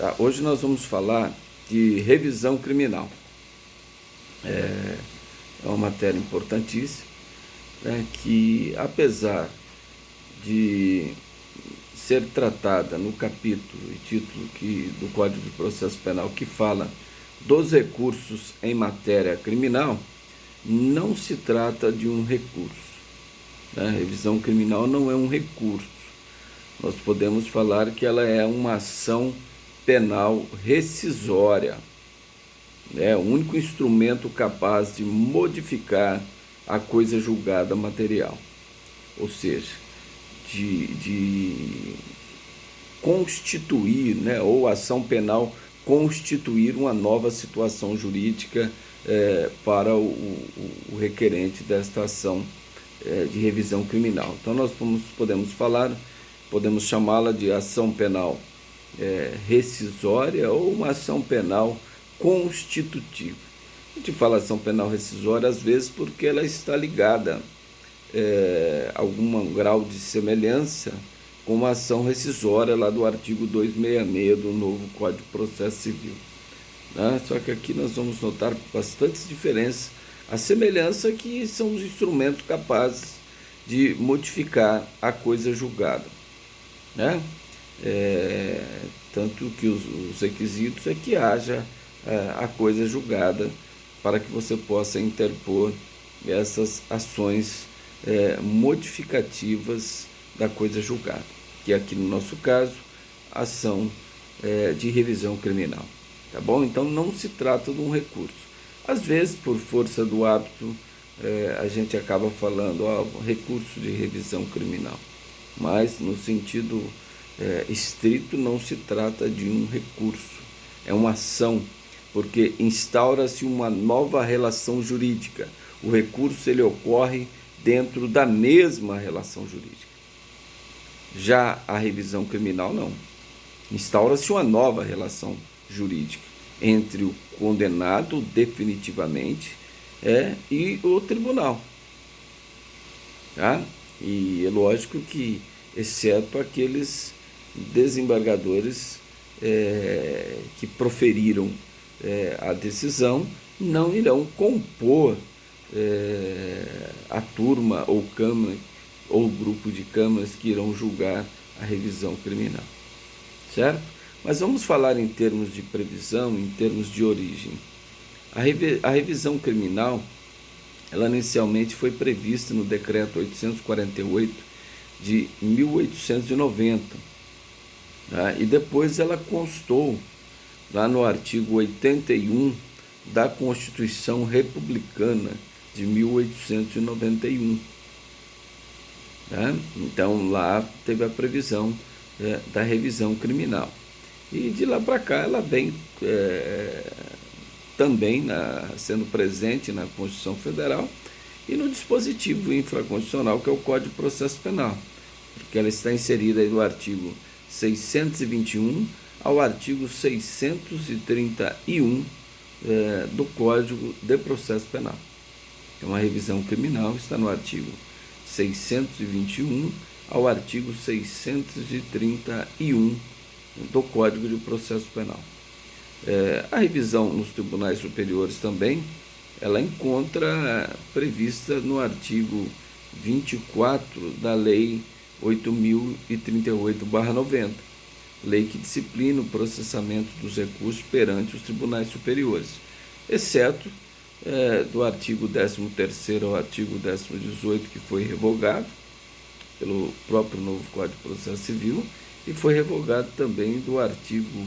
Tá? Hoje nós vamos falar de revisão criminal. É uma matéria importantíssima, né, que, apesar de ser tratada no capítulo e título do Código de Processo Penal que fala dos recursos em matéria criminal, não se trata de um recurso. Né? Revisão criminal não é um recurso. Nós podemos falar que ela é uma ação penal rescisória. É o único instrumento capaz de modificar a coisa julgada material. Ou seja, de constituir, né, ou ação penal constituir uma nova situação jurídica para o requerente desta ação de revisão criminal. Então nós podemos chamá-la de ação penal rescisória ou uma ação penal constitutiva. A gente fala ação penal rescisória às vezes porque ela está ligada a algum grau de semelhança com uma ação rescisória lá do artigo 266 do novo Código de Processo Civil. Né? Só que aqui nós vamos notar bastantes diferenças. A semelhança é que são os instrumentos capazes de modificar a coisa julgada. Né? Tanto que os requisitos é que haja a coisa julgada para que você possa interpor essas ações modificativas da coisa julgada, que aqui no nosso caso, ação de revisão criminal. Tá bom? Então não se trata de um recurso. Às vezes, por força do hábito, a gente acaba falando recurso de revisão criminal, mas no sentido estrito não se trata de um recurso, é uma ação, porque instaura-se uma nova relação jurídica. O recurso ele ocorre dentro da mesma relação jurídica. Já a revisão criminal não. Instaura-se uma nova relação jurídica entre o condenado definitivamente e o tribunal. Tá? E é lógico que, exceto aqueles desembargadores que proferiram a decisão, não irão compor a turma ou câmara ou grupo de câmaras que irão julgar a revisão criminal, certo? Mas vamos falar em termos de previsão, em termos de origem. A revisão criminal, ela inicialmente foi prevista no Decreto 848 de 1890, tá? E depois ela constou lá no artigo 81 da Constituição Republicana de 1891. Tá? Então lá teve a previsão da revisão criminal. E de lá para cá ela vem também sendo presente na Constituição Federal e no dispositivo infraconstitucional, que é o Código de Processo Penal, porque ela está inserida aí do artigo 621 ao artigo 631 do Código de Processo Penal. Então a revisão criminal está no artigo 621 ao artigo 631 do Código de Processo Penal. A revisão nos tribunais superiores também, ela encontra prevista no artigo 24 da Lei 8.038/90, lei que disciplina o processamento dos recursos perante os tribunais superiores, exceto do artigo 13º ao artigo 18º, que foi revogado pelo próprio novo Código de Processo Civil, e foi revogado também do artigo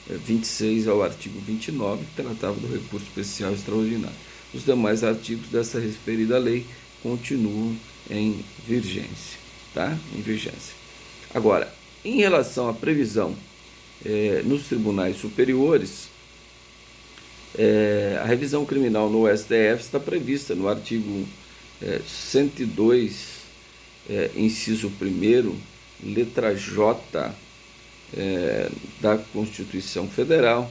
26 ao artigo 29, que tratava do recurso especial extraordinário. Os demais artigos dessa referida lei continuam em vigência. Tá? Em vigência. Agora, em relação à previsão nos tribunais superiores, a revisão criminal no STF está prevista no artigo 102, inciso 1º, letra J da Constituição Federal.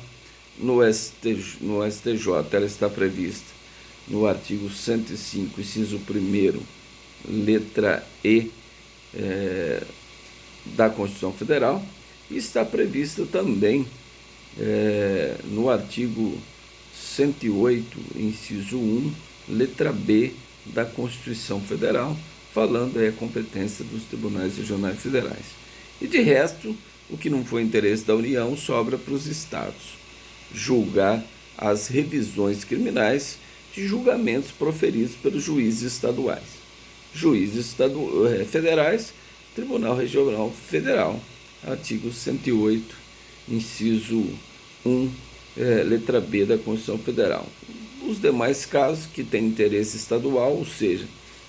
No STJ ela está prevista no artigo 105, inciso 1º, letra E da Constituição Federal, e está prevista também no artigo 108, inciso 1, letra B da Constituição Federal, falando a competência dos tribunais regionais federais. E de resto, o que não foi interesse da União sobra para os estados julgar as revisões criminais de julgamentos proferidos pelos juízes estaduais. Juízes federais, Tribunal Regional Federal, artigo 108, inciso 1, letra B da Constituição Federal. Os demais casos que têm interesse estadual, ou seja,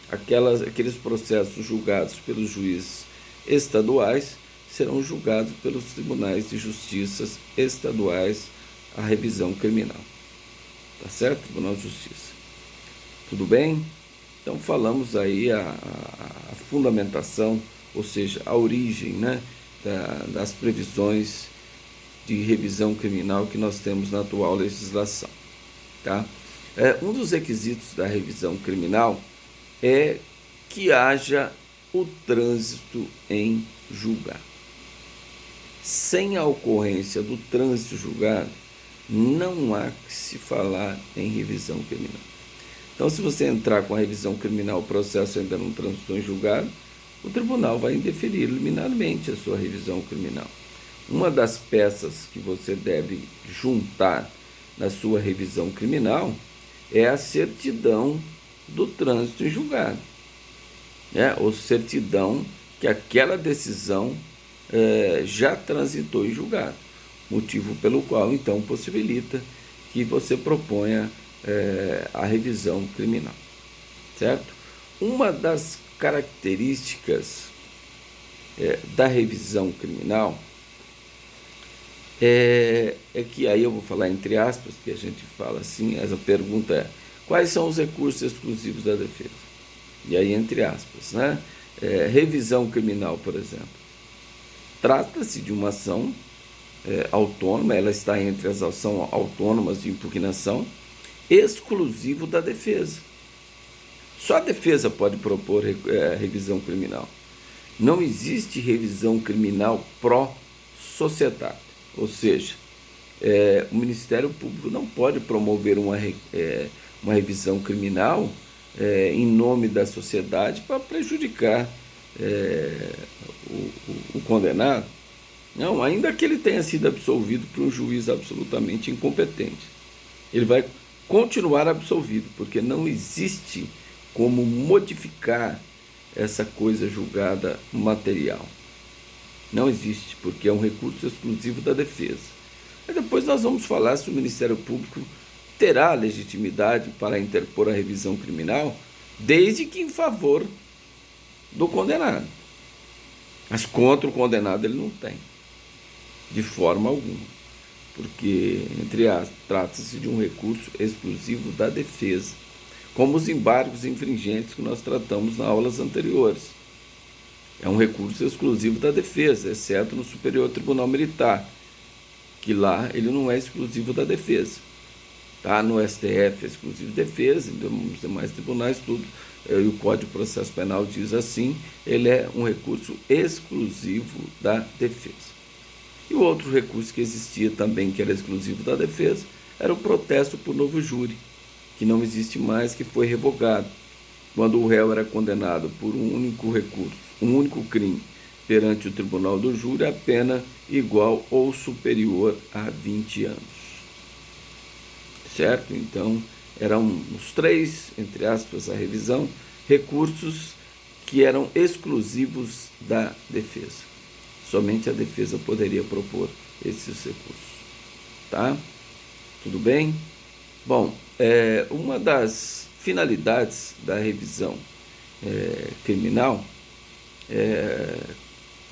aqueles processos julgados pelos juízes estaduais, serão julgados pelos tribunais de justiça estaduais, a revisão criminal. Tá certo? Tribunal de Justiça. Tudo bem? Então falamos aí a fundamentação, ou seja, a origem, né, das previsões de revisão criminal que nós temos na atual legislação. Tá? Um dos requisitos da revisão criminal é que haja o trânsito em julgado. Sem a ocorrência do trânsito julgado, não há que se falar em revisão criminal. Então, se você entrar com a revisão criminal, o processo ainda não transitou em julgado, o tribunal vai indeferir liminarmente a sua revisão criminal. Uma das peças que você deve juntar na sua revisão criminal é a certidão do trânsito em julgado, ou certidão que aquela decisão já transitou em julgado, motivo pelo qual, então, possibilita que você proponha a revisão criminal, certo? Uma das características da revisão criminal é que, aí eu vou falar entre aspas, que a gente fala assim, essa pergunta é: quais são os recursos exclusivos da defesa? E aí, entre aspas, né? Revisão criminal, por exemplo, trata-se de uma ação autônoma, ela está entre as ações autônomas de impugnação, exclusivo da defesa. Só a defesa pode propor revisão criminal. Não existe revisão criminal pró-societate, ou seja, o Ministério Público não pode promover uma revisão criminal em nome da sociedade para prejudicar o condenado. Não, ainda que ele tenha sido absolvido por um juiz absolutamente incompetente. Ele vai continuar absolvido, porque não existe como modificar essa coisa julgada material. Não existe, porque é um recurso exclusivo da defesa. E depois nós vamos falar se o Ministério Público terá legitimidade para interpor a revisão criminal, desde que em favor do condenado. Mas contra o condenado ele não tem, de forma alguma, porque, entre aspas, trata-se de um recurso exclusivo da defesa, como os embargos infringentes que nós tratamos nas aulas anteriores. É um recurso exclusivo da defesa, exceto no Superior Tribunal Militar, que lá ele não é exclusivo da defesa. Tá? No STF é exclusivo de defesa, nos demais tribunais tudo, e o Código de Processo Penal diz assim, ele é um recurso exclusivo da defesa. E o outro recurso que existia também, que era exclusivo da defesa, era o protesto por novo júri, que não existe mais, que foi revogado. Quando o réu era condenado por um único recurso, um único crime, perante o tribunal do júri, a pena igual ou superior a 20 anos. Certo? Então, eram os três, entre aspas, a revisão, recursos que eram exclusivos da defesa. Somente a defesa poderia propor esses recursos. Tá? Tudo bem? Bom, uma das finalidades da revisão criminal,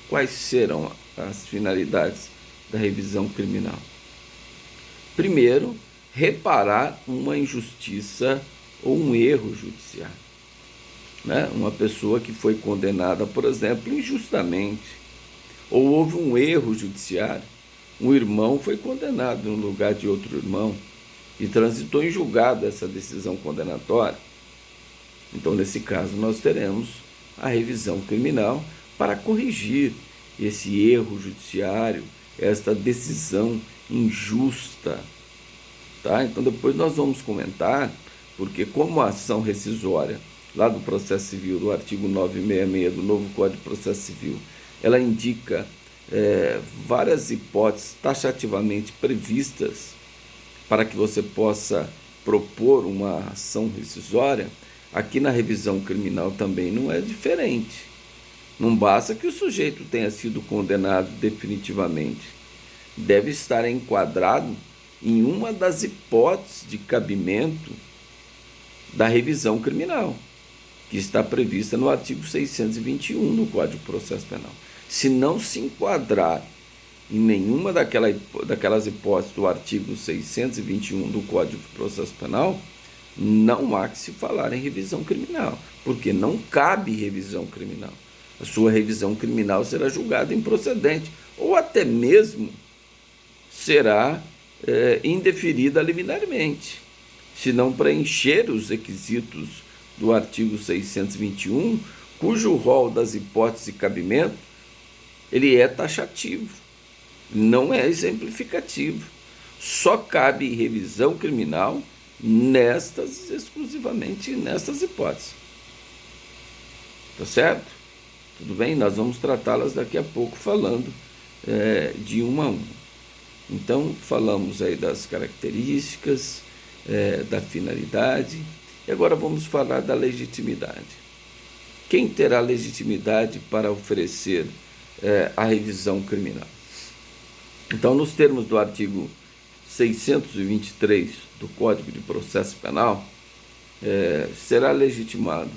quais serão as finalidades da revisão criminal? Primeiro, reparar uma injustiça ou um erro judiciário. Né? Uma pessoa que foi condenada, por exemplo, injustamente, ou houve um erro judiciário, um irmão foi condenado no lugar de outro irmão e transitou em julgado essa decisão condenatória. Então, nesse caso, nós teremos a revisão criminal para corrigir esse erro judiciário, esta decisão injusta. Tá? Então depois nós vamos comentar, porque como a ação rescisória, lá do processo civil, do artigo 966 do novo Código de Processo Civil, ela indica várias hipóteses taxativamente previstas para que você possa propor uma ação rescisória. Aqui na revisão criminal também não é diferente. Não basta que o sujeito tenha sido condenado definitivamente. Deve estar enquadrado em uma das hipóteses de cabimento da revisão criminal, que está prevista no artigo 621 do Código de Processo Penal. Se não se enquadrar em nenhuma daquelas hipóteses do artigo 621 do Código de Processo Penal, não há que se falar em revisão criminal, porque não cabe revisão criminal. A sua revisão criminal será julgada improcedente, ou até mesmo será indeferida liminarmente, se não preencher os requisitos do artigo 621, cujo rol das hipóteses de cabimento ele é taxativo, não é exemplificativo. Só cabe revisão criminal exclusivamente nestas hipóteses. Tá certo? Tudo bem? Nós vamos tratá-las daqui a pouco falando de uma a uma. Então, falamos aí das características, da finalidade, e agora vamos falar da legitimidade. Quem terá legitimidade para oferecer a revisão criminal? Então, nos termos do artigo 623 do Código de Processo Penal, será legitimado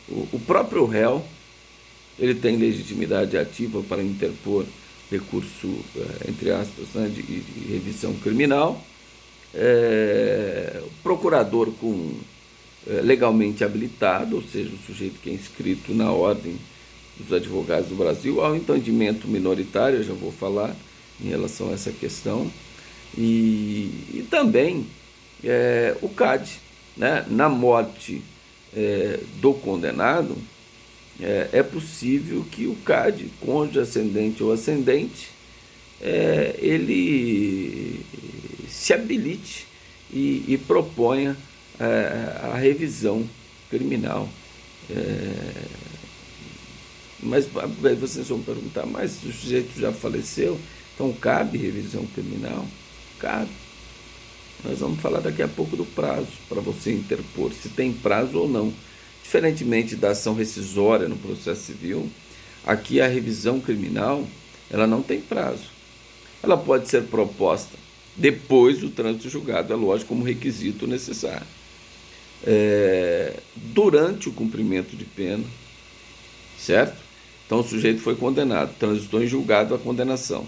o próprio réu. Ele tem legitimidade ativa para interpor recurso, entre aspas, né, de revisão criminal, procurador legalmente habilitado, ou seja, o sujeito que é inscrito na Ordem dos Advogados do Brasil, ao entendimento minoritário, eu já vou falar em relação a essa questão, e também o CAD, né, na morte do condenado, é possível que o CAD, cônjuge ascendente ou ascendente, ele se habilite e proponha a revisão criminal. Mas vocês vão perguntar, mas o sujeito já faleceu, então cabe revisão criminal? Cabe. Nós vamos falar daqui a pouco do prazo para você interpor, se tem prazo ou não. Diferentemente da ação rescisória no processo civil, aqui a revisão criminal ela não tem prazo. Ela pode ser proposta depois do trânsito julgado, é lógico, como requisito necessário. Durante o cumprimento de pena, certo? Então o sujeito foi condenado, transitou em julgado a condenação.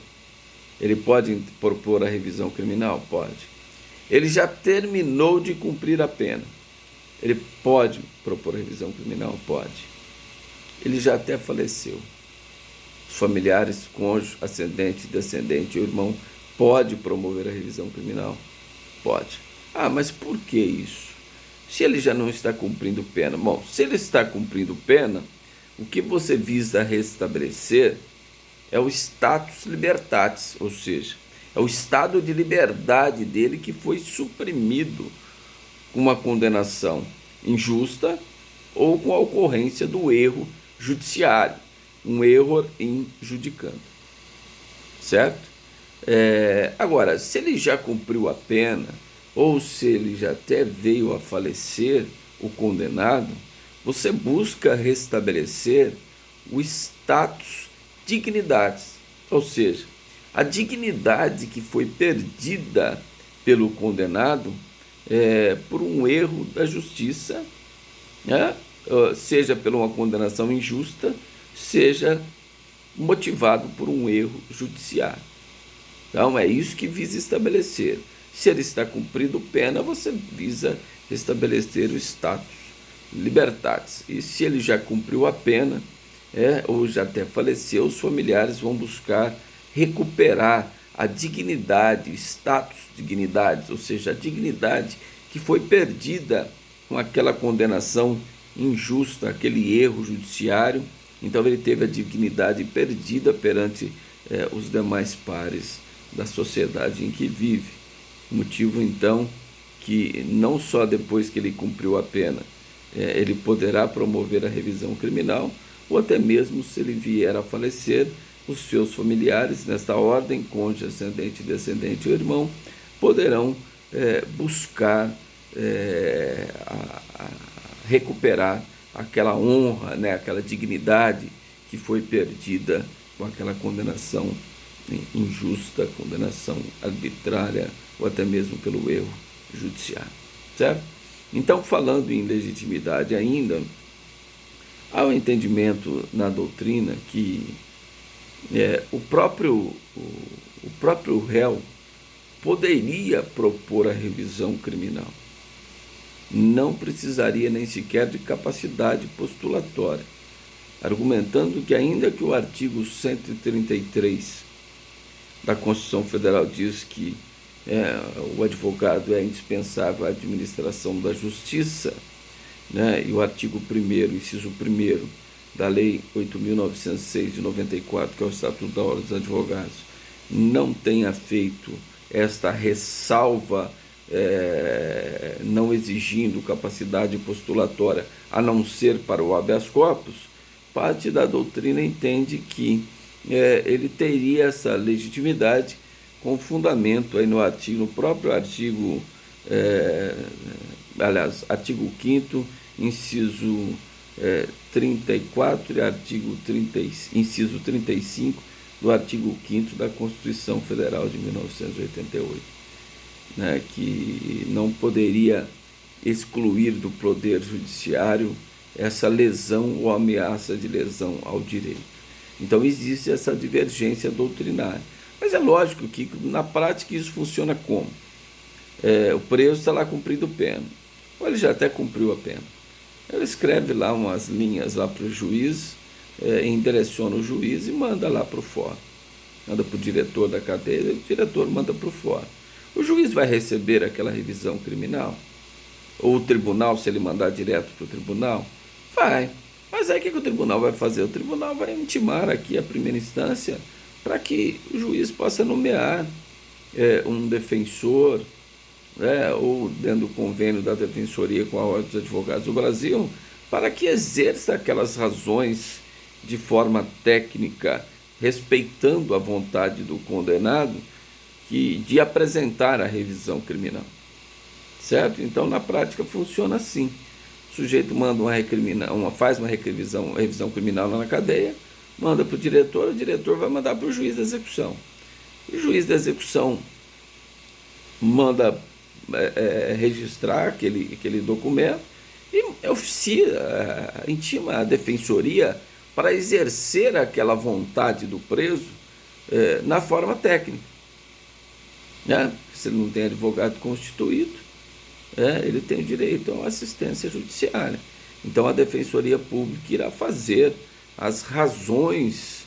Ele pode propor a revisão criminal? Pode. Ele já terminou de cumprir a pena. Ele pode propor revisão criminal? Pode. Ele já até faleceu. Os familiares, cônjuge, ascendente, descendente ou irmão, pode promover a revisão criminal? Pode. Ah, mas por que isso? Se ele já não está cumprindo pena? Bom, se ele está cumprindo pena, o que você visa restabelecer é o status libertatis, ou seja, é o estado de liberdade dele que foi suprimido com uma condenação injusta ou com a ocorrência do erro judiciário, um erro in judicando, certo? Agora, se ele já cumpriu a pena ou se ele já até veio a falecer, o condenado, você busca restabelecer o status dignidade, ou seja, a dignidade que foi perdida pelo condenado por um erro da justiça, né? Seja por uma condenação injusta, seja motivado por um erro judiciário. Então, é isso que visa estabelecer. Se ele está cumprindo pena, você visa restabelecer o status libertatis. E se ele já cumpriu a pena, ou já até faleceu, os familiares vão buscar recuperar a dignidade, status dignidade, ou seja, a dignidade que foi perdida com aquela condenação injusta, aquele erro judiciário. Então ele teve a dignidade perdida perante os demais pares da sociedade em que vive. Motivo, então, que não só depois que ele cumpriu a pena, ele poderá promover a revisão criminal, ou até mesmo se ele vier a falecer, os seus familiares, nesta ordem, cônjuge, ascendente, descendente ou irmão, poderão buscar recuperar aquela honra, né, aquela dignidade que foi perdida com aquela condenação injusta, condenação arbitrária ou até mesmo pelo erro judiciário, certo? Então, falando em legitimidade ainda, há um entendimento na doutrina que o próprio réu poderia propor a revisão criminal. Não precisaria nem sequer de capacidade postulatória, argumentando que ainda que o artigo 133 da Constituição Federal diz que o advogado é indispensável à administração da justiça, né, e o artigo 1º, inciso 1º da Lei 8.906 de 94, que é o Estatuto da Ordem dos Advogados, não tenha feito esta ressalva, não exigindo capacidade postulatória, a não ser para o habeas corpus, parte da doutrina entende que ele teria essa legitimidade com fundamento aí no próprio artigo, artigo 5º, inciso 34 e artigo inciso 35 do artigo 5º da Constituição Federal de 1988, né, que não poderia excluir do Poder Judiciário essa lesão ou ameaça de lesão ao direito. Então existe essa divergência doutrinária. Mas é lógico que na prática isso funciona como? O preso está lá cumprindo pena, ou ele já até cumpriu a pena. Ele escreve lá umas linhas lá para o juiz, endireciona o juiz e manda lá para o fora. Manda para o diretor da cadeia, o diretor manda para o fora. O juiz vai receber aquela revisão criminal? Ou o tribunal, se ele mandar direto para o tribunal? Vai. Mas aí o que o tribunal vai fazer? O tribunal vai intimar aqui a primeira instância para que o juiz possa nomear um defensor, ou dentro do convênio da Defensoria com a Ordem dos Advogados do Brasil, para que exerça aquelas razões de forma técnica, respeitando a vontade do condenado, de apresentar a revisão criminal. Certo? Então, na prática, funciona assim. O sujeito manda faz uma revisão criminal lá na cadeia, manda para o diretor vai mandar para o juiz da execução. O juiz da execução manda registrar aquele documento e intima a defensoria para exercer aquela vontade do preso na forma técnica. Né? Se ele não tem advogado constituído, ele tem direito a uma assistência judiciária. Então a Defensoria Pública irá fazer as razões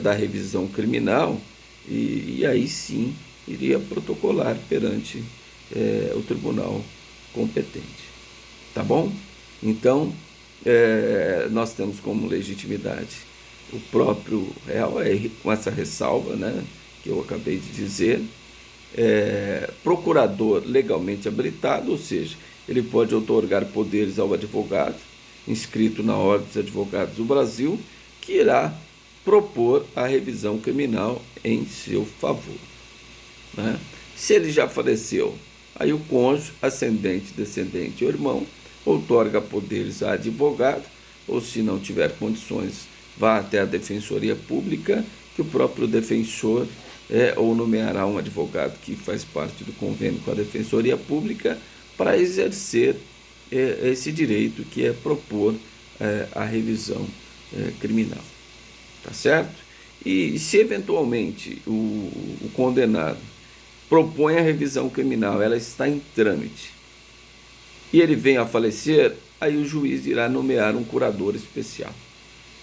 da revisão criminal e aí sim iria protocolar perante o tribunal competente. Tá bom? Então, nós temos como legitimidade o próprio réu, com essa ressalva, né, que eu acabei de dizer, procurador legalmente habilitado, ou seja, ele pode outorgar poderes ao advogado, inscrito na Ordem dos Advogados do Brasil, que irá propor a revisão criminal em seu favor. Né? Se ele já faleceu, aí o cônjuge, ascendente, descendente ou irmão, outorga poderes a advogado, ou se não tiver condições, vá até a Defensoria Pública, que o próprio defensor ou nomeará um advogado que faz parte do convênio com a Defensoria Pública para exercer esse direito que é propor a revisão criminal. Tá certo? E se eventualmente o condenado propõe a revisão criminal, ela está em trâmite, e ele vem a falecer, aí o juiz irá nomear um curador especial.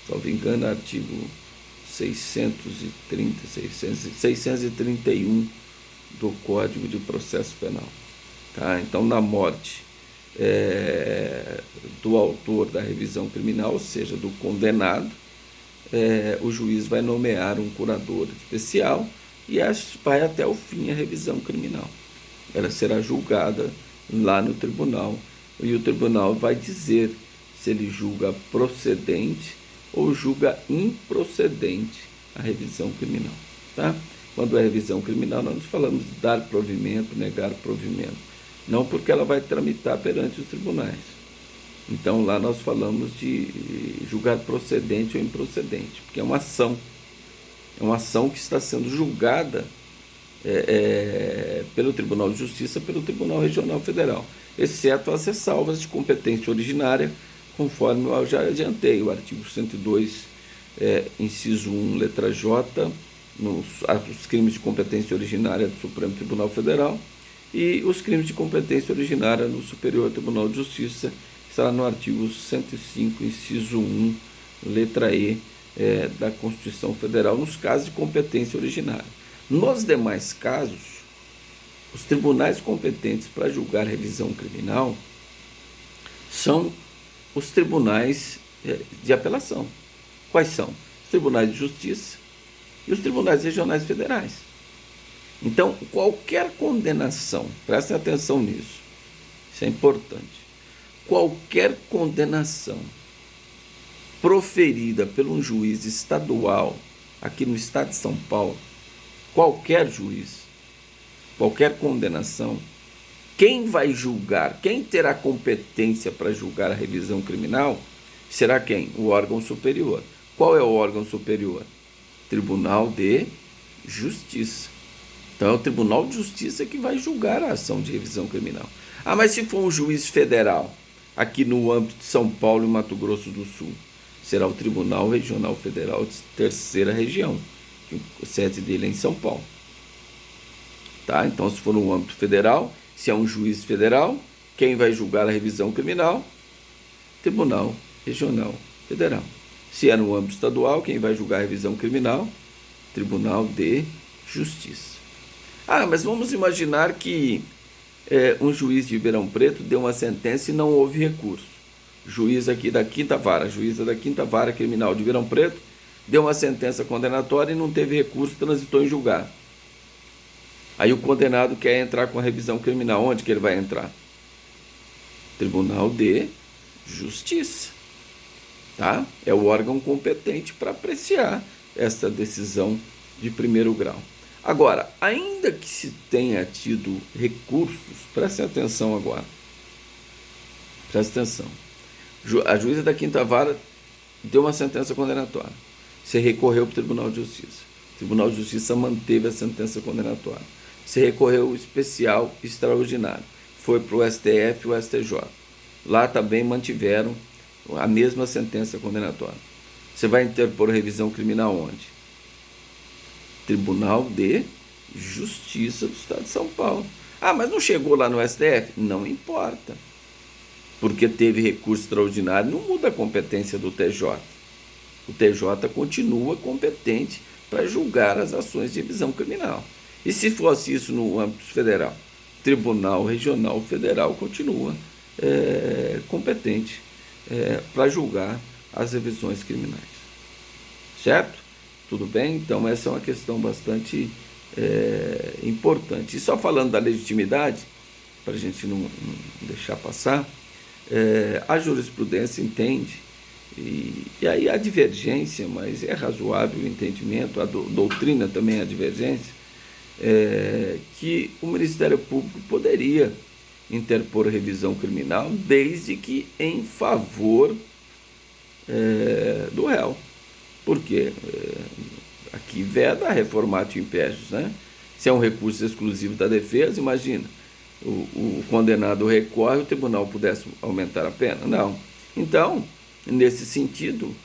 Salvo engano, artigo 631 do Código de Processo Penal. Tá? Então, na morte do autor da revisão criminal, ou seja, do condenado, o juiz vai nomear um curador especial e vai até o fim a revisão criminal. Ela será julgada lá no tribunal e o tribunal vai dizer se ele julga procedente ou julga improcedente a revisão criminal. Tá? Quando é revisão criminal, nós falamos de dar provimento, negar provimento. Não porque ela vai tramitar perante os tribunais. Então lá nós falamos de julgar procedente ou improcedente, porque é uma ação. É uma ação que está sendo julgada pelo Tribunal de Justiça, pelo Tribunal Regional Federal, exceto as ressalvas de competência originária, conforme eu já adiantei, o artigo 102, inciso 1, letra J, os crimes de competência originária do Supremo Tribunal Federal e os crimes de competência originária no Superior Tribunal de Justiça, está no artigo 105, inciso 1, letra E, da Constituição Federal, nos casos de competência originária. Nos demais casos, os tribunais competentes para julgar revisão criminal são os tribunais de apelação. Quais são? Os tribunais de justiça e os tribunais regionais federais. Então, qualquer condenação, prestem atenção nisso, isso é importante, qualquer condenação proferida por um juiz estadual, aqui no estado de São Paulo, qualquer juiz, qualquer condenação, quem vai julgar, quem terá competência para julgar a revisão criminal, será quem? O órgão superior. Qual é o órgão superior? Tribunal de Justiça. Então é o Tribunal de Justiça que vai julgar a ação de revisão criminal. Ah, mas se for um juiz federal, aqui no âmbito de São Paulo e Mato Grosso do Sul, será o Tribunal Regional Federal de Terceira Região, que a sede dele é em São Paulo. Tá? Então, se for no âmbito federal, se é um juiz federal, quem vai julgar a revisão criminal? Tribunal Regional Federal. Se é no âmbito estadual, quem vai julgar a revisão criminal? Tribunal de Justiça. Ah, mas vamos imaginar que um juiz de Ribeirão Preto deu uma sentença e não houve recurso. Juiz aqui da quinta vara, juíza da quinta vara criminal de Ribeirão Preto, deu uma sentença condenatória e não teve recurso, transitou em julgar. Aí o condenado quer entrar com a revisão criminal. Onde que ele vai entrar? Tribunal de Justiça. Tá? É o órgão competente para apreciar essa decisão de primeiro grau. Agora, ainda que se tenha tido recursos, prestem atenção agora. Presta atenção. A juíza da quinta vara deu uma sentença condenatória. Você recorreu para o Tribunal de Justiça. O Tribunal de Justiça manteve a sentença condenatória. Você recorreu especial extraordinário. Foi para o STF e o STJ. Lá também mantiveram a mesma sentença condenatória. Você vai interpor revisão criminal onde? Tribunal de Justiça do Estado de São Paulo. Ah, mas não chegou lá no STF? Não importa. Porque teve recurso extraordinário, não muda a competência do TJ. O TJ continua competente para julgar as ações de revisão criminal. E se fosse isso no âmbito federal? Tribunal Regional Federal continua competente para julgar as revisões criminais. Certo? Tudo bem? Então essa é uma questão bastante importante. E só falando da legitimidade, para a gente não deixar passar, a jurisprudência entende, e aí há divergência, mas é razoável o entendimento, a doutrina também há divergência, que o Ministério Público poderia interpor revisão criminal desde que em favor do réu. Por quê? Aqui veda reformatio impégios, né? Se é um recurso exclusivo da defesa, imagina, o condenado recorre, o tribunal pudesse aumentar a pena? Não. Então, nesse sentido,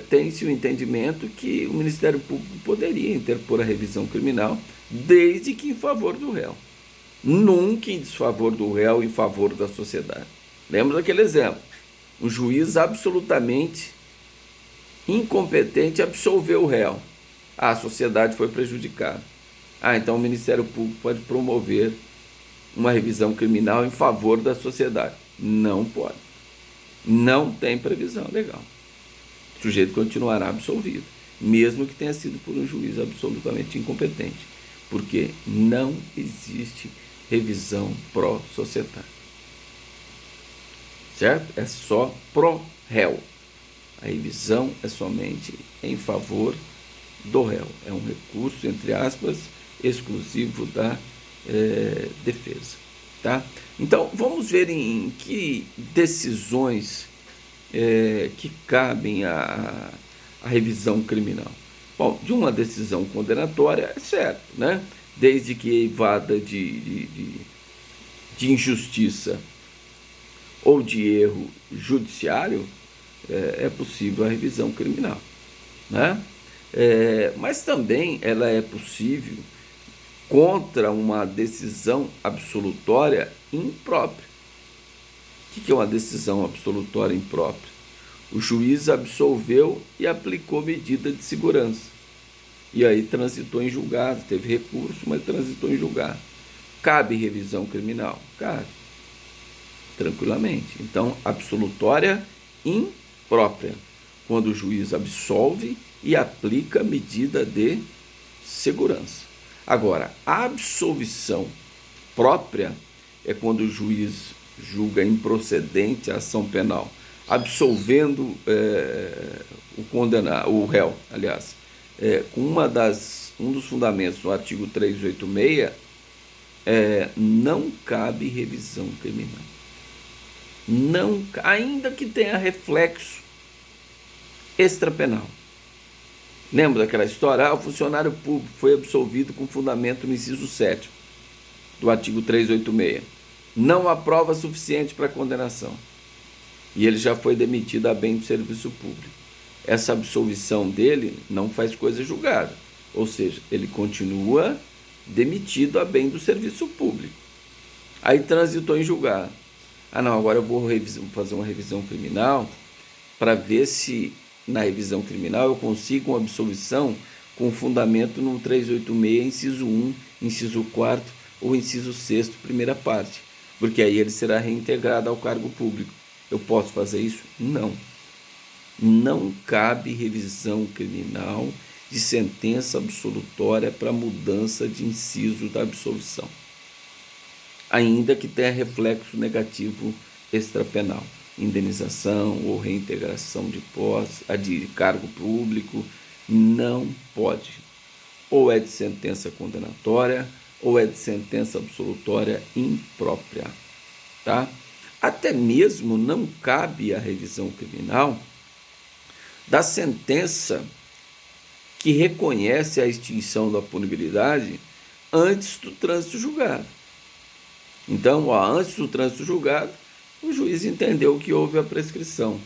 tem-se o entendimento que o Ministério Público poderia interpor a revisão criminal desde que em favor do réu. Nunca em desfavor do réu, em favor da sociedade. Lembra daquele exemplo? Um juiz absolutamente incompetente absolveu o réu. A sociedade foi prejudicada. Então o Ministério Público pode promover uma revisão criminal em favor da sociedade. Não pode. Não tem previsão legal. sujeito continuará absolvido, mesmo que tenha sido por um juiz absolutamente incompetente, porque não existe revisão pró-societária, certo? É só pró-réu. A revisão é somente em favor do réu. É um recurso, entre aspas, exclusivo da defesa. Tá? Então, vamos ver em que decisões que cabem à revisão criminal. Bom, de uma decisão condenatória é certo, né? Desde que evada de injustiça ou de erro judiciário, é possível a revisão criminal, né? Mas também ela é possível contra uma decisão absolutória imprópria. O que é uma decisão absolutória imprópria? O juiz absolveu e aplicou medida de segurança. E aí transitou em julgado, teve recurso, mas transitou em julgado. Cabe revisão criminal? Cabe. Tranquilamente. Então, absolutória imprópria. Quando o juiz absolve e aplica medida de segurança. Agora, a absolvição própria é quando o juiz julga improcedente a ação penal, absolvendo o réu, aliás, com um dos fundamentos do artigo 386, não cabe revisão criminal. Não, ainda que tenha reflexo extrapenal. Lembra daquela história? O funcionário público foi absolvido com fundamento no inciso 7 do artigo 386. Não há prova suficiente para condenação. E ele já foi demitido a bem do serviço público. Essa absolvição dele não faz coisa julgada. Ou seja, ele continua demitido a bem do serviço público. Aí transitou em julgado. Não, agora eu vou fazer uma revisão criminal para ver se na revisão criminal eu consigo uma absolvição com fundamento no 386, inciso 1, inciso 4 ou inciso 6, primeira parte. Porque aí ele será reintegrado ao cargo público. Eu posso fazer isso? Não. Não cabe revisão criminal de sentença absolutória para mudança de inciso da absolvição, ainda que tenha reflexo negativo extrapenal, indenização ou reintegração de posse, de cargo público, não pode. Ou é de sentença condenatória, ou é de sentença absolutória imprópria, tá? Até mesmo não cabe a revisão criminal da sentença que reconhece a extinção da punibilidade antes do trânsito julgado. Então, antes do trânsito julgado, o juiz entendeu que houve a prescrição.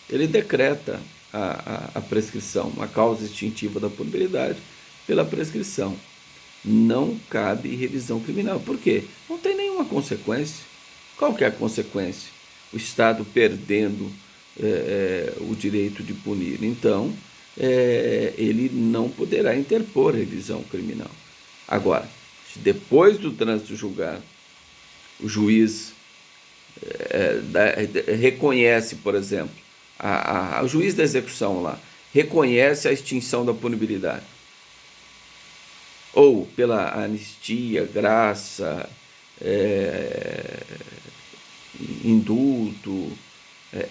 Ele decreta a prescrição, a causa extintiva da punibilidade pela prescrição. Não cabe revisão criminal. Por quê? Não tem nenhuma consequência. Qual que é a consequência? O Estado perdendo o direito de punir. Então, ele não poderá interpor revisão criminal. Agora, se depois do trânsito julgado, o juiz reconhece, por exemplo, o juiz da execução lá, reconhece a extinção da punibilidade, ou pela anistia, graça, indulto,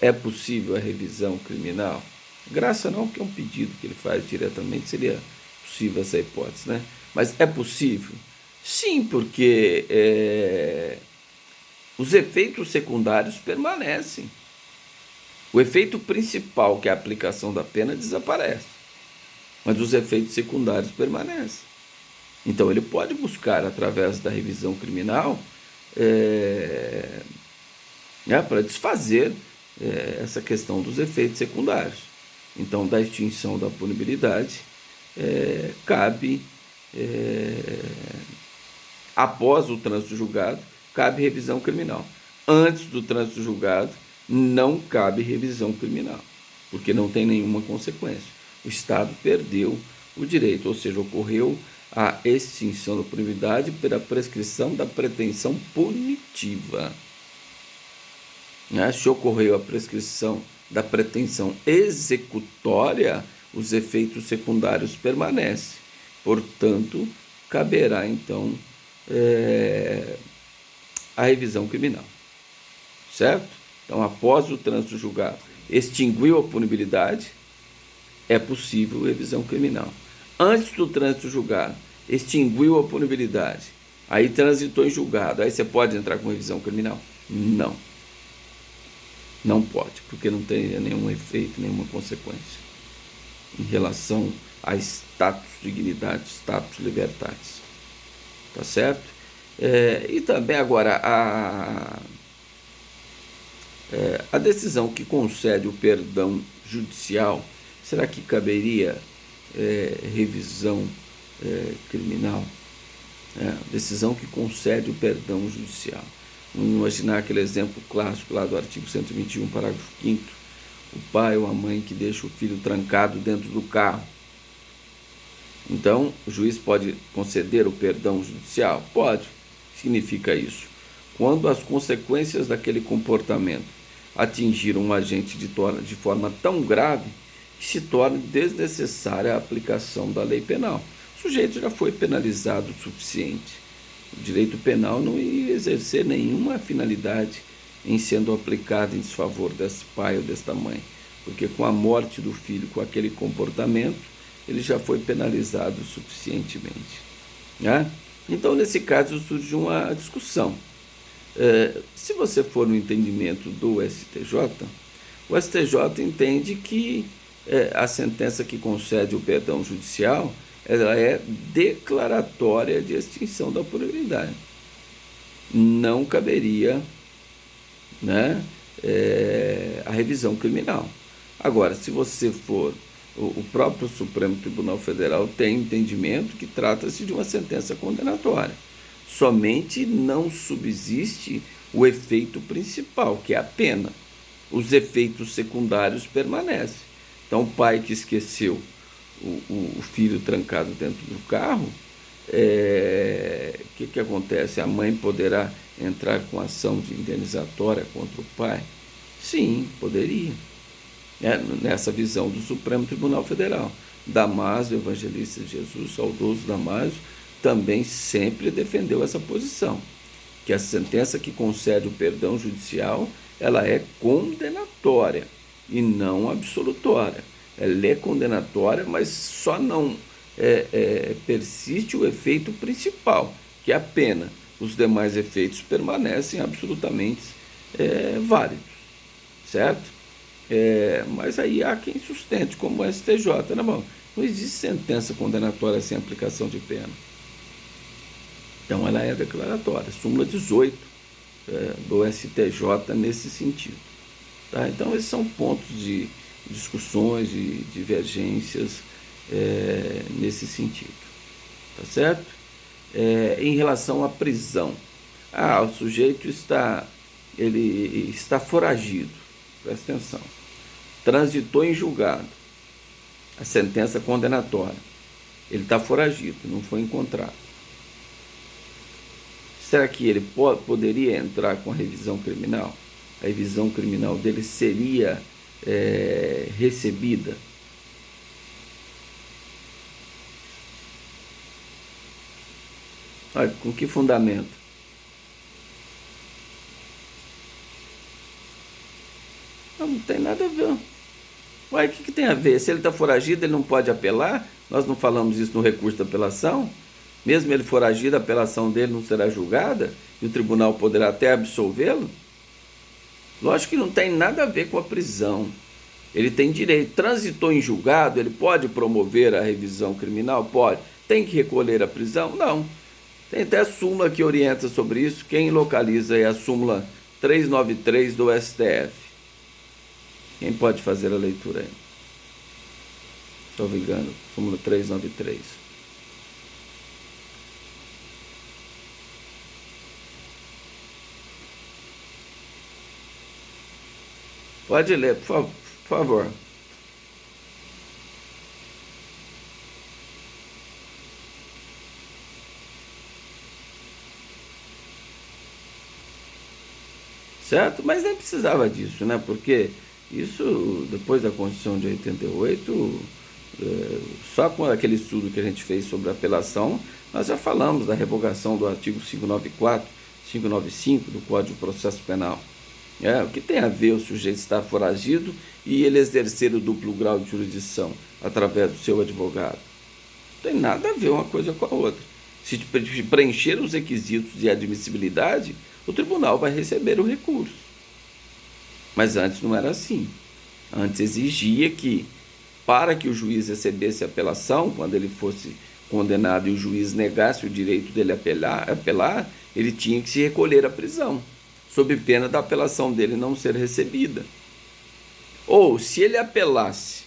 é possível a revisão criminal? Graça não, porque é um pedido que ele faz diretamente, seria possível essa hipótese, né? Mas é possível? Sim, porque os efeitos secundários permanecem. O efeito principal, que é a aplicação da pena, desaparece, mas os efeitos secundários permanecem. Então ele pode buscar, através da revisão criminal, para desfazer essa questão dos efeitos secundários. Então, da extinção da punibilidade, cabe, após o trânsito julgado, cabe revisão criminal. Antes do trânsito julgado, não cabe revisão criminal, porque não tem nenhuma consequência. O Estado perdeu o direito, ou seja, ocorreu a extinção da punibilidade pela prescrição da pretensão punitiva. Se ocorreu a prescrição da pretensão executória, os efeitos secundários permanecem. Portanto, caberá então a revisão criminal, certo? Então, após o trânsito julgado extinguiu a punibilidade, é possível revisão criminal. Antes do trânsito julgado, extinguiu a punibilidade, aí transitou em julgado, aí você pode entrar com revisão criminal? Não. Não pode, porque não tem nenhum efeito, nenhuma consequência em relação a status, dignidade, status, libertatis. Tá certo? E também agora a decisão que concede o perdão judicial, será que caberia revisão criminal? Decisão que concede o perdão judicial. Vamos imaginar aquele exemplo clássico lá do artigo 121, parágrafo 5º, o pai ou a mãe que deixa o filho trancado dentro do carro. Então, o juiz pode conceder o perdão judicial? Pode. Significa isso: quando as consequências daquele comportamento atingiram um agente de forma tão grave que se torna desnecessária a aplicação da lei penal. O sujeito já foi penalizado o suficiente. O direito penal não ia exercer nenhuma finalidade em sendo aplicado em desfavor desse pai ou desta mãe, porque com a morte do filho, com aquele comportamento, ele já foi penalizado suficientemente, né? Então, nesse caso, surge uma discussão. Se você for no entendimento do STJ, o STJ entende que a sentença que concede o perdão judicial, ela é declaratória de extinção da punibilidade. Não caberia, né, a revisão criminal. Agora, se você for, o próprio Supremo Tribunal Federal tem entendimento que trata-se de uma sentença condenatória. Somente não subsiste o efeito principal, que é a pena. Os efeitos secundários permanecem. Então, o pai que esqueceu o filho trancado dentro do carro, que acontece? A mãe poderá entrar com ação de indenizatória contra o pai? Sim, poderia. Nessa visão do Supremo Tribunal Federal. Damásio, evangelista de Jesus, saudoso Damásio, também sempre defendeu essa posição, que a sentença que concede o perdão judicial, ela é condenatória e não absolutória. Ela é condenatória, mas só não persiste o efeito principal, que é a pena. Os demais efeitos permanecem absolutamente válidos, certo? Mas aí há quem sustente, como o STJ, né, bom? Não existe sentença condenatória sem aplicação de pena. Então ela é declaratória, súmula 18 do STJ nesse sentido. Tá? Então esses são pontos de discussões e divergências nesse sentido. Tá certo? Em relação à prisão. O sujeito está foragido, presta atenção. Transitou em julgado a sentença condenatória. Ele está foragido, não foi encontrado. Será que ele poderia entrar com a revisão criminal? A revisão criminal dele seria recebida? Olha, com que fundamento? Não tem nada a ver. Ué, o que tem a ver? Se ele está foragido, ele não pode apelar? Nós não falamos isso no recurso de apelação? Mesmo ele foragido, a apelação dele não será julgada? E o tribunal poderá até absolvê-lo? Lógico que não tem nada a ver com a prisão. Ele tem direito. Transitou em julgado, ele pode promover a revisão criminal? Pode. Tem que recolher a prisão? Não. Tem até a súmula que orienta sobre isso. Quem localiza é a súmula 393 do STF. Quem pode fazer a leitura aí? Se eu não me engano, súmula 393. Pode ler, por favor. Certo? Mas nem precisava disso, né? Porque Isso depois da Constituição de 88, só com aquele estudo que a gente fez sobre apelação, nós já falamos da revogação do artigo 594, 595 do Código de Processo Penal. O que tem a ver o sujeito estar foragido e ele exercer o duplo grau de jurisdição através do seu advogado? Não tem nada a ver uma coisa com a outra. Se preencher os requisitos de admissibilidade, o tribunal vai receber o recurso. Mas antes não era assim. Antes exigia que, para que o juiz recebesse a apelação, quando ele fosse condenado e o juiz negasse o direito dele apelar, ele tinha que se recolher à prisão, sob pena da apelação dele não ser recebida. Ou, se ele apelasse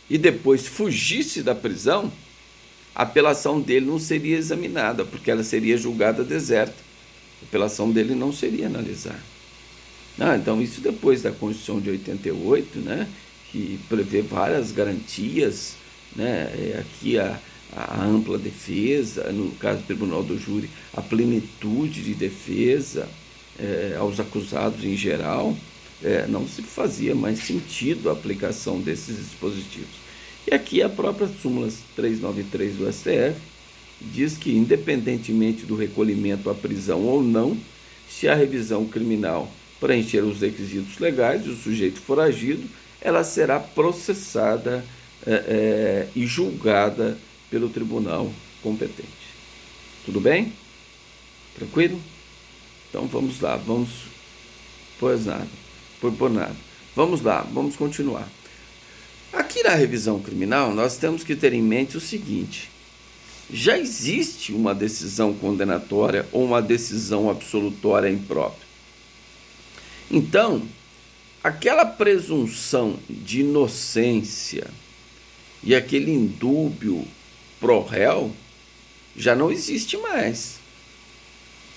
e depois fugisse da prisão, a apelação dele não seria examinada, porque ela seria julgada deserta. A apelação dele não seria analisada. Então, isso depois da Constituição de 88, né, que prevê várias garantias, né, aqui a ampla defesa, no caso do Tribunal do Júri, a plenitude de defesa aos acusados em geral, não se fazia mais sentido a aplicação desses dispositivos. E aqui a própria súmula 393 do STF diz que, independentemente do recolhimento à prisão ou não, se a revisão criminal preencher os requisitos legais e o sujeito foragido, ela será processada e julgada pelo tribunal competente. Tudo bem? Tranquilo? Então vamos lá, Vamos lá, vamos continuar. Aqui na revisão criminal, nós temos que ter em mente o seguinte: já existe uma decisão condenatória ou uma decisão absolutória imprópria. Então, aquela presunção de inocência e aquele indúbio pro réu já não existe mais.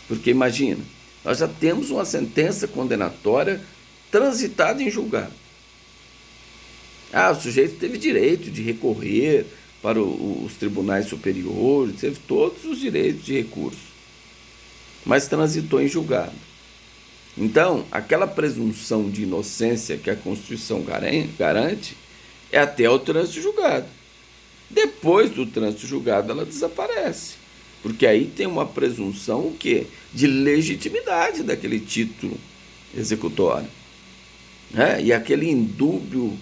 Porque imagina, nós já temos uma sentença condenatória transitada em julgado. O sujeito teve direito de recorrer para os tribunais superiores, teve todos os direitos de recurso, mas transitou em julgado. Então, aquela presunção de inocência que a Constituição garante é até o trânsito julgado. Depois do trânsito julgado, ela desaparece, porque aí tem uma presunção o quê? De legitimidade daquele título executório. E aquele indúbio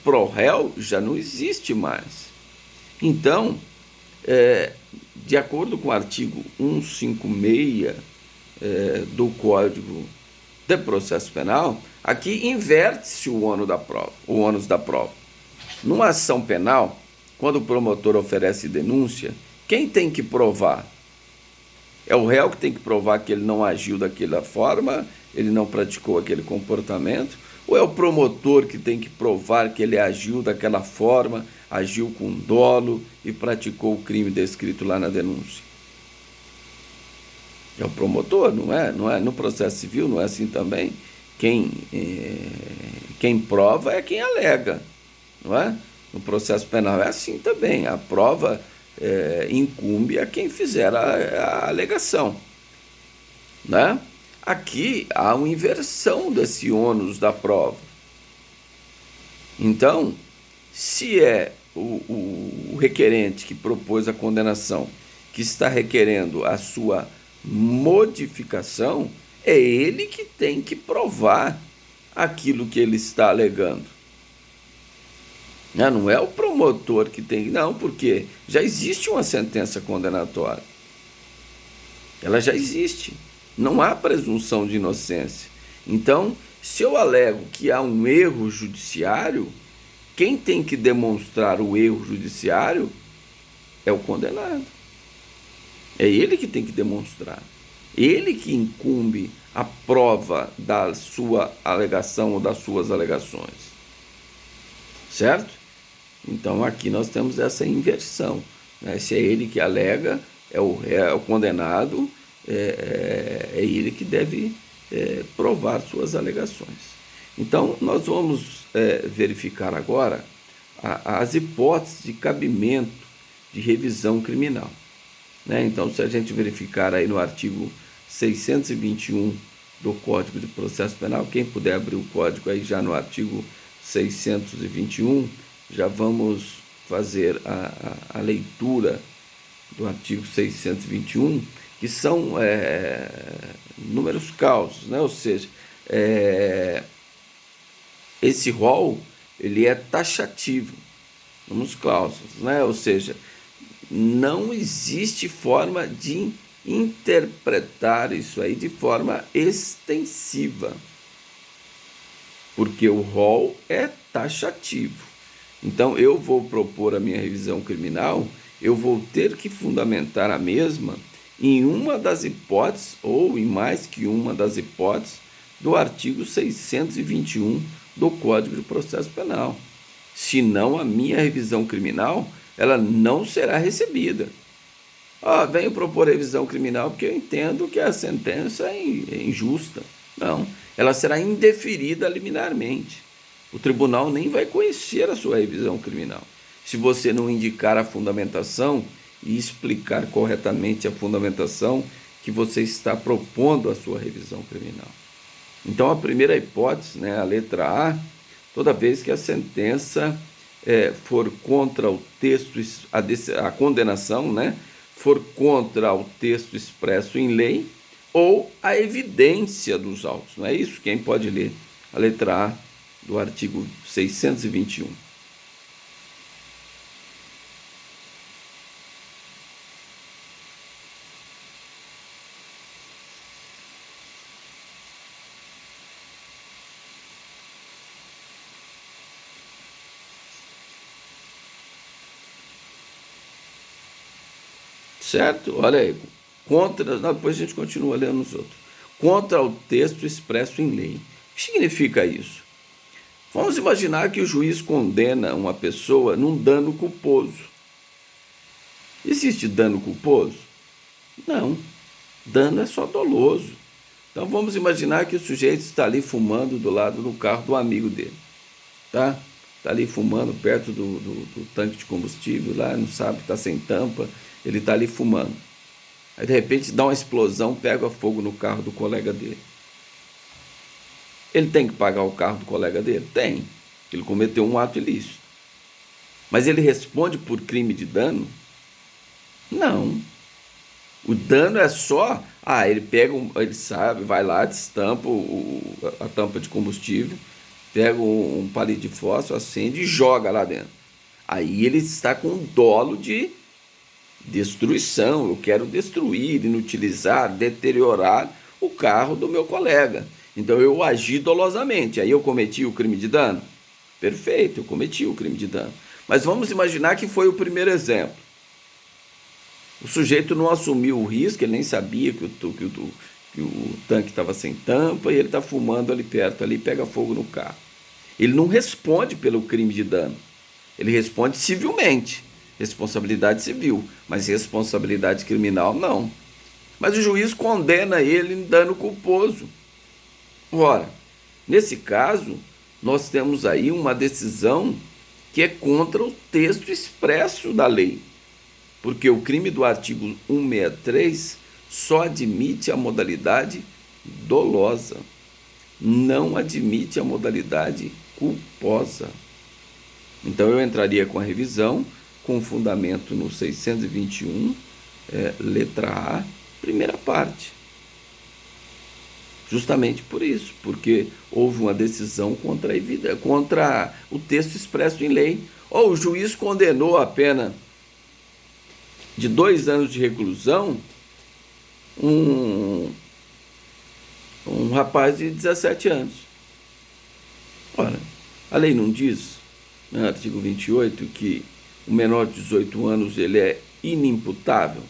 pro réu já não existe mais. Então, de acordo com o artigo 156 do Código de Processo Penal, aqui inverte-se o ônus da prova. Numa ação penal, quando o promotor oferece denúncia, quem tem que provar? É o réu que tem que provar que ele não agiu daquela forma, ele não praticou aquele comportamento, ou é o promotor que tem que provar que ele agiu daquela forma, agiu com dolo e praticou o crime descrito lá na denúncia? É o promotor, não é? No processo civil não é assim também? Quem prova é quem alega, não é? No processo penal é assim também. A prova incumbe a quem fizer a alegação, né? Aqui há uma inversão desse ônus da prova. Então, se é o requerente que propôs a condenação que está requerendo a sua modificação, é ele que tem que provar aquilo que ele está alegando. Não é o promotor que tem, não, porque já existe uma sentença condenatória. Ela já existe. Não há presunção de inocência. Então, se eu alego que há um erro judiciário, quem tem que demonstrar o erro judiciário é o condenado. É ele que tem que demonstrar. Ele que incumbe a prova da sua alegação ou das suas alegações. Certo? Então, aqui nós temos essa inversão. Se é ele que alega, é o condenado, é ele que deve provar suas alegações. Então, nós vamos verificar agora as hipóteses de cabimento de revisão criminal. Então, se a gente verificar aí no artigo 621 do Código de Processo Penal. Quem puder abrir o código aí já no artigo 621, já vamos fazer a leitura do artigo 621, que são números causos, né? Ou seja, esse rol ele é taxativo, números clausos, né? Ou seja, não existe forma de interpretar isso aí de forma extensiva, porque o rol é taxativo. Então, eu vou propor a minha revisão criminal, eu vou ter que fundamentar a mesma em uma das hipóteses, ou em mais que uma das hipóteses, do artigo 621 do Código de Processo Penal. Senão, a minha revisão criminal, ela não será recebida. Venho propor revisão criminal porque eu entendo que a sentença é injusta. Não, ela será indeferida liminarmente. O tribunal nem vai conhecer a sua revisão criminal. Se você não indicar a fundamentação e explicar corretamente a fundamentação que você está propondo a sua revisão criminal. Então, a primeira hipótese, né, a letra A, toda vez que a sentença for contra o texto, a condenação, né, for contra o texto expresso em lei ou a evidência dos autos. Não é isso? Quem pode ler a letra A do artigo 621. Certo? Olha aí. Depois a gente continua lendo os outros. Contra o texto expresso em lei. O que significa isso? Vamos imaginar que o juiz condena uma pessoa num dano culposo. Existe dano culposo? Não. Dano é só doloso. Então vamos imaginar que o sujeito está ali fumando do lado do carro do amigo dele. Tá? Está ali fumando perto do tanque de combustível, lá, não sabe, está sem tampa, ele está ali fumando. Aí de repente dá uma explosão, pega fogo no carro do colega dele. Ele tem que pagar o carro do colega dele? Tem. Ele cometeu um ato ilícito. Mas ele responde por crime de dano? Não. O dano é só... ele pega, ele sabe, vai lá, destampa a tampa de combustível, pega um palito de fósforo, acende e joga lá dentro. Aí ele está com dolo de destruição. Eu quero destruir, inutilizar, deteriorar o carro do meu colega. Então eu agi dolosamente. Aí eu cometi o crime de dano? Perfeito, eu cometi o crime de dano. Mas vamos imaginar que foi o primeiro exemplo. O sujeito não assumiu o risco, ele nem sabia que o tanque estava sem tampa e ele está fumando ali perto, ali pega fogo no carro. Ele não responde pelo crime de dano. Ele responde civilmente, responsabilidade civil, mas responsabilidade criminal não. Mas o juiz condena ele em dano culposo. Ora, nesse caso, nós temos aí uma decisão que é contra o texto expresso da lei, porque o crime do artigo 163 só admite a modalidade dolosa, não admite a modalidade culposa. Então eu entraria com a revisão, com fundamento no 621, letra A, primeira parte. Justamente por isso, porque houve uma decisão contra o texto expresso em lei. Ou o juiz condenou a pena de 2 anos de reclusão um rapaz de 17 anos. Ora, a lei não diz, no artigo 28, que o menor de 18 anos ele é inimputável,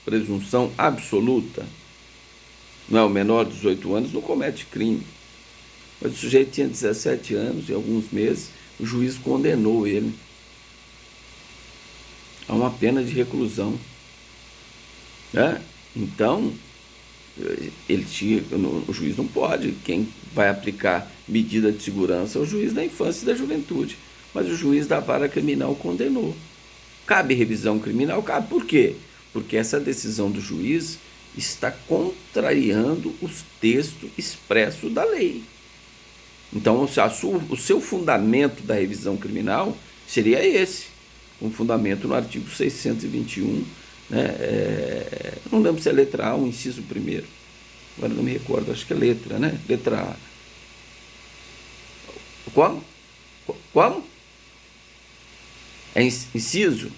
presunção absoluta. Não é, o menor de 18 anos não comete crime. Mas o sujeito tinha 17 anos e alguns meses, o juiz condenou ele a uma pena de reclusão. Né? Então, o juiz não pode. Quem vai aplicar medida de segurança é o juiz da infância e da juventude. Mas o juiz da vara criminal condenou. Cabe revisão criminal? Cabe. Por quê? Porque essa decisão do juiz está contrariando os textos expressos da lei. Então, o seu fundamento da revisão criminal seria esse, um fundamento no artigo 621, né? Não lembro se é letra A ou inciso primeiro, agora não me recordo, acho que é letra, né? Letra A. Como? Como? É inciso?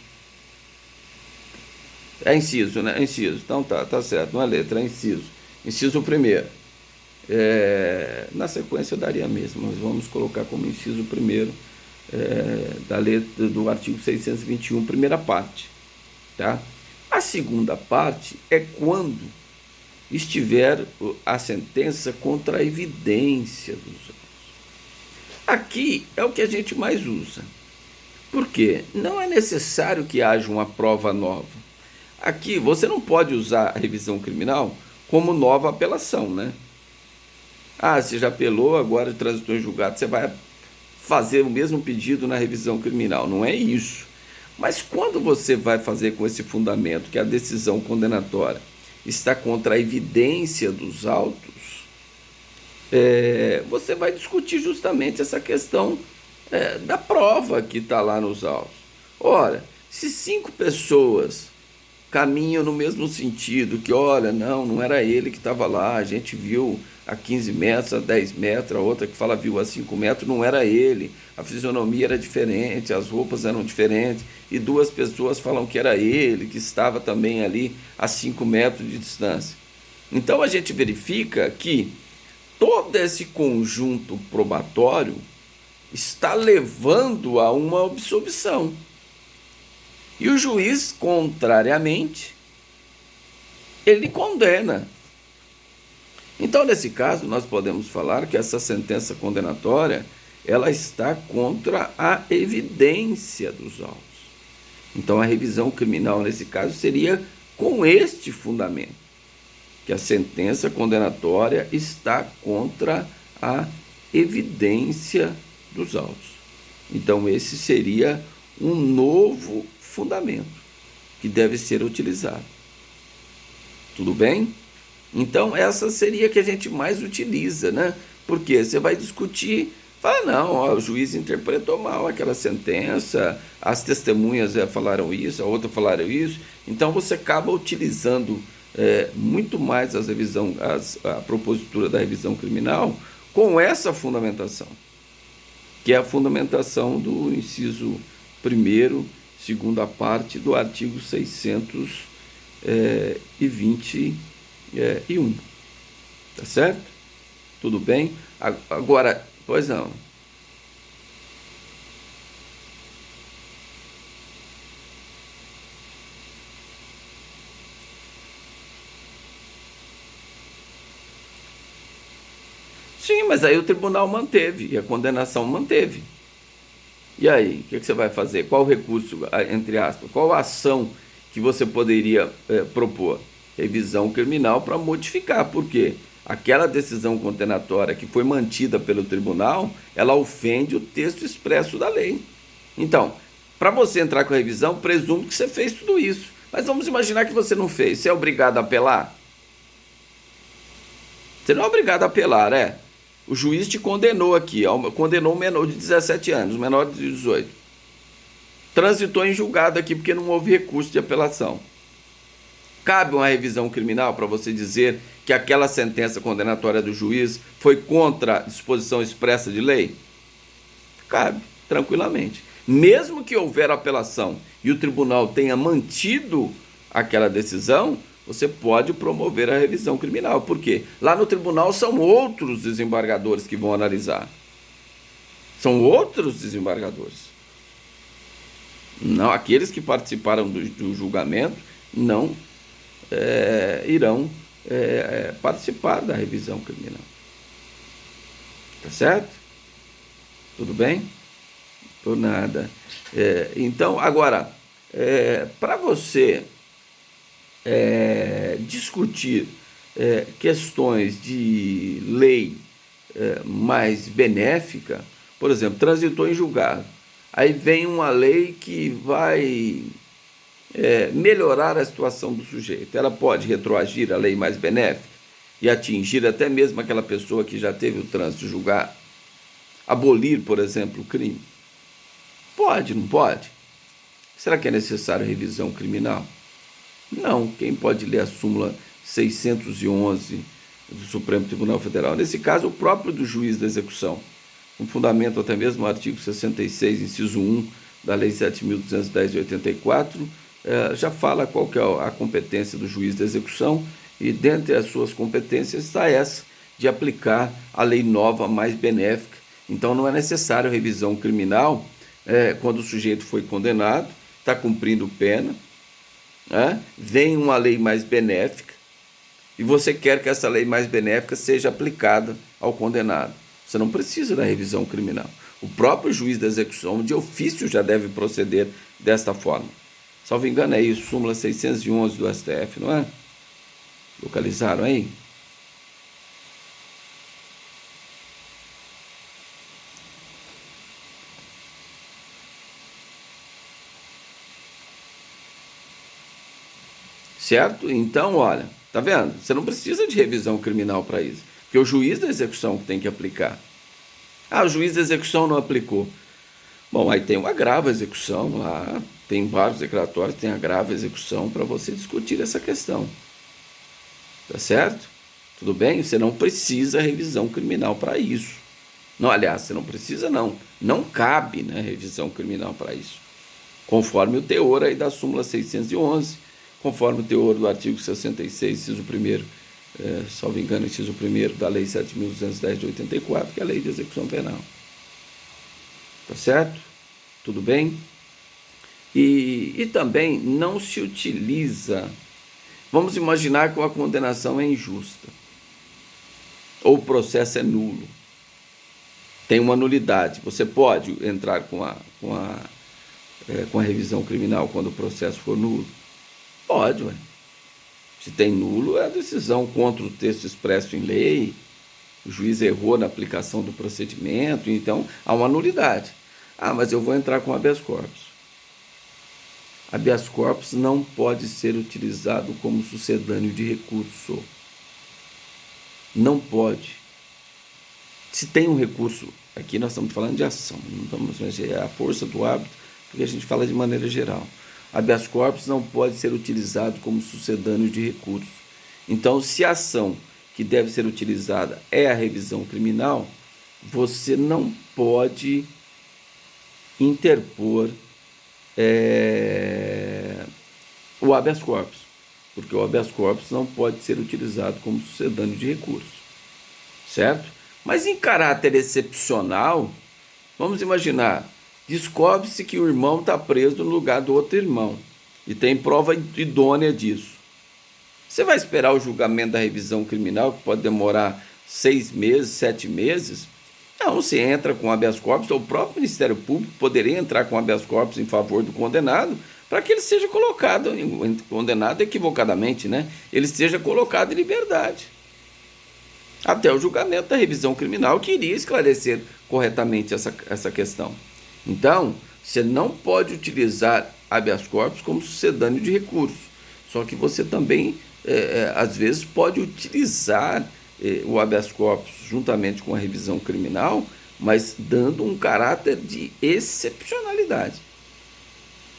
É inciso, né? É inciso. Então tá certo, não é letra, é inciso. Inciso primeiro. Na sequência eu daria mesmo, mas vamos colocar como inciso primeiro da letra do artigo 621, primeira parte. Tá? A segunda parte é quando estiver a sentença contra a evidência dos autos. Aqui é o que a gente mais usa. Por quê? Não é necessário que haja uma prova nova. Aqui você não pode usar a revisão criminal como nova apelação, né? Você já apelou, agora transitou em julgado, você vai fazer o mesmo pedido na revisão criminal. Não é isso. Mas quando você vai fazer com esse fundamento que a decisão condenatória está contra a evidência dos autos, você vai discutir justamente essa questão da prova que está lá nos autos. Ora, se 5 pessoas caminham no mesmo sentido, que olha, não era ele que estava lá, a gente viu a 15 metros, a 10 metros, a outra que fala viu a 5 metros, não era ele, a fisionomia era diferente, as roupas eram diferentes, e 2 pessoas falam que era ele, que estava também ali a 5 metros de distância. Então a gente verifica que todo esse conjunto probatório está levando a uma absolvição. E o juiz, contrariamente, ele condena. Então, nesse caso, nós podemos falar que essa sentença condenatória, ela está contra a evidência dos autos. Então, a revisão criminal, nesse caso, seria com este fundamento, que a sentença condenatória está contra a evidência dos autos. Então, esse seria um novo fundamento que deve ser utilizado. Tudo bem? Então, essa seria a que a gente mais utiliza, né? Porque você vai discutir, fala, não, o juiz interpretou mal aquela sentença, as testemunhas falaram isso, a outra falaram isso, então você acaba utilizando muito mais a propositura da revisão criminal com essa fundamentação, que é a fundamentação do inciso 1º, segunda parte do artigo 621. Tá certo? Tudo bem? Agora, pois não. Sim, mas aí o tribunal manteve, e a condenação manteve. E aí, o que você vai fazer? Qual recurso, entre aspas, qual ação que você poderia propor? Revisão criminal para modificar, porque aquela decisão condenatória que foi mantida pelo tribunal, ela ofende o texto expresso da lei. Então, para você entrar com a revisão, presumo que você fez tudo isso. Mas vamos imaginar que você não fez. Você é obrigado a apelar? Você não é obrigado a apelar, O juiz te condenou aqui, condenou um menor de 17 anos, um menor de 18. Transitou em julgado aqui porque não houve recurso de apelação. Cabe uma revisão criminal para você dizer que aquela sentença condenatória do juiz foi contra a disposição expressa de lei? Cabe, tranquilamente. Mesmo que houver apelação e o tribunal tenha mantido aquela decisão, você pode promover a revisão criminal. Por quê? Lá no tribunal são outros desembargadores que vão analisar. São outros desembargadores. Não, aqueles que participaram do julgamento não irão participar da revisão criminal. Tá certo? Tudo bem? Por nada. Então, agora, para você discutir questões de lei mais benéfica, por exemplo, transitou em julgado. Aí vem uma lei que vai melhorar a situação do sujeito. Ela pode retroagir a lei mais benéfica e atingir até mesmo aquela pessoa que já teve o trânsito julgado. Abolir, por exemplo, o crime. Pode, não pode? Será que é necessário revisão criminal? Não. Quem pode ler a súmula 611 do Supremo Tribunal Federal? Nesse caso, o próprio do juiz da execução, com fundamento até mesmo no artigo 66, inciso 1 da Lei 7.210 de 84, já fala qual que é a competência do juiz da execução, e dentre as suas competências está essa, de aplicar a lei nova mais benéfica. Então não é necessário revisão criminal quando o sujeito foi condenado, está cumprindo pena, vem uma lei mais benéfica e você quer que essa lei mais benéfica seja aplicada ao condenado. Você não precisa da revisão criminal. O próprio juiz da execução, de ofício, já deve proceder desta forma. Salvo engano, é isso, súmula 611 do STF, não é? Localizaram aí? Certo? Então, olha, tá vendo? Você não precisa de revisão criminal para isso, porque o juiz da execução que tem que aplicar. Ah, o juiz da execução não aplicou. Bom, aí tem uma agravo à execução lá, tem vários declaratórios, tem agravo à execução para você discutir essa questão. Tá certo? Tudo bem? Você não precisa revisão criminal para isso. Não, aliás, você não precisa não. Não cabe, né, revisão criminal para isso. Conforme o teor aí da súmula 611, conforme o teor do artigo 66, inciso 1º, salvo engano, inciso 1º da Lei 7.210 de 84, que é a Lei de Execução Penal. Tá certo? Tudo bem? E também não se utiliza. Vamos imaginar que a condenação é injusta, ou o processo é nulo, tem uma nulidade. Você pode entrar com a revisão criminal quando o processo for nulo? Pode, ué. Se tem nulo, é a decisão contra o texto expresso em lei, o juiz errou na aplicação do procedimento, então há uma nulidade. Ah, mas eu vou entrar com habeas corpus. Habeas corpus não pode ser utilizado como sucedâneo de recurso. Não pode. Se tem um recurso, aqui nós estamos falando de ação, não estamos, é a força do hábito, porque a gente fala de maneira geral. Habeas corpus não pode ser utilizado como sucedâneo de recurso. Então, se a ação que deve ser utilizada é a revisão criminal, você não pode interpor o habeas corpus, porque o habeas corpus não pode ser utilizado como sucedâneo de recurso, certo? Mas em caráter excepcional, vamos imaginar, descobre-se que o irmão está preso no lugar do outro irmão e tem prova idônea disso. Você vai esperar o julgamento da revisão criminal, que pode demorar 6 meses, 7 meses? Não, você entra com habeas corpus, ou o próprio Ministério Público poderia entrar com habeas corpus em favor do condenado, para que ele seja colocado, condenado equivocadamente, né? Ele seja colocado em liberdade. Até o julgamento da revisão criminal, que iria esclarecer corretamente essa questão. Então, você não pode utilizar habeas corpus como sucedâneo de recurso. Só que você também, às vezes, pode utilizar o habeas corpus juntamente com a revisão criminal, mas dando um caráter de excepcionalidade.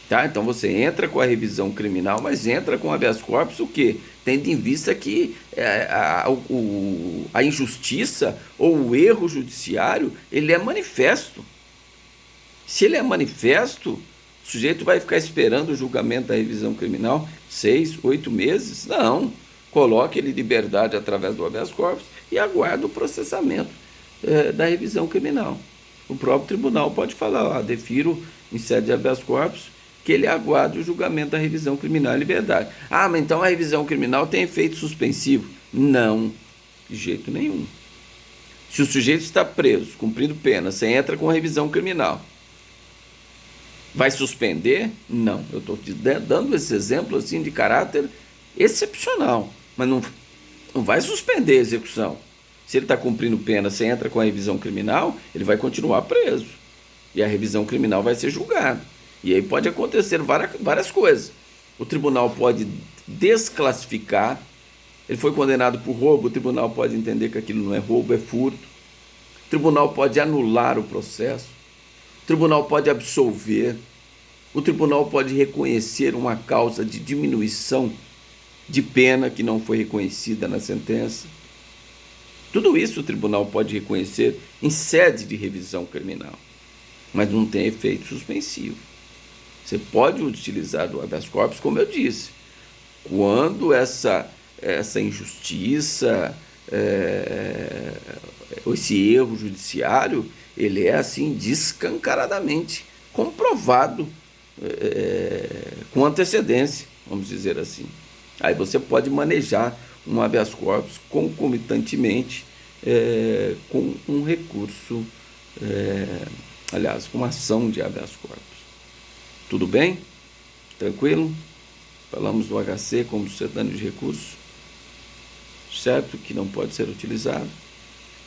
Tá? Então você entra com a revisão criminal, mas entra com habeas corpus o quê? Tendo em vista que a injustiça ou o erro judiciário, ele é manifesto. Se ele é manifesto, o sujeito vai ficar esperando o julgamento da revisão criminal 6, 8 meses? Não. Coloque ele em liberdade através do habeas corpus e aguarda o processamento da revisão criminal. O próprio tribunal pode falar, defiro em sede de habeas corpus que ele aguarde o julgamento da revisão criminal em liberdade. Ah, mas então a revisão criminal tem efeito suspensivo? Não, de jeito nenhum. Se o sujeito está preso, cumprindo pena, você entra com a revisão criminal, vai suspender? Não. Eu estou te dando esse exemplo assim, de caráter excepcional, mas não vai suspender a execução. Se ele está cumprindo pena, você entra com a revisão criminal, ele vai continuar preso. E a revisão criminal vai ser julgada. E aí pode acontecer várias coisas. O tribunal pode desclassificar. Ele foi condenado por roubo, o tribunal pode entender que aquilo não é roubo, é furto. O tribunal pode anular o processo. O tribunal pode absolver. O tribunal pode reconhecer uma causa de diminuição de pena que não foi reconhecida na sentença. Tudo isso o tribunal pode reconhecer em sede de revisão criminal, mas não tem efeito suspensivo. Você pode utilizar o habeas corpus, como eu disse, quando essa injustiça, esse erro judiciário, ele é assim descancaradamente comprovado com antecedência, vamos dizer assim. Aí você pode manejar um habeas corpus concomitantemente com um recurso, aliás, com uma ação de habeas corpus. Tudo bem? Tranquilo? Falamos do HC como sucedâneo de recurso, certo? Que não pode ser utilizado.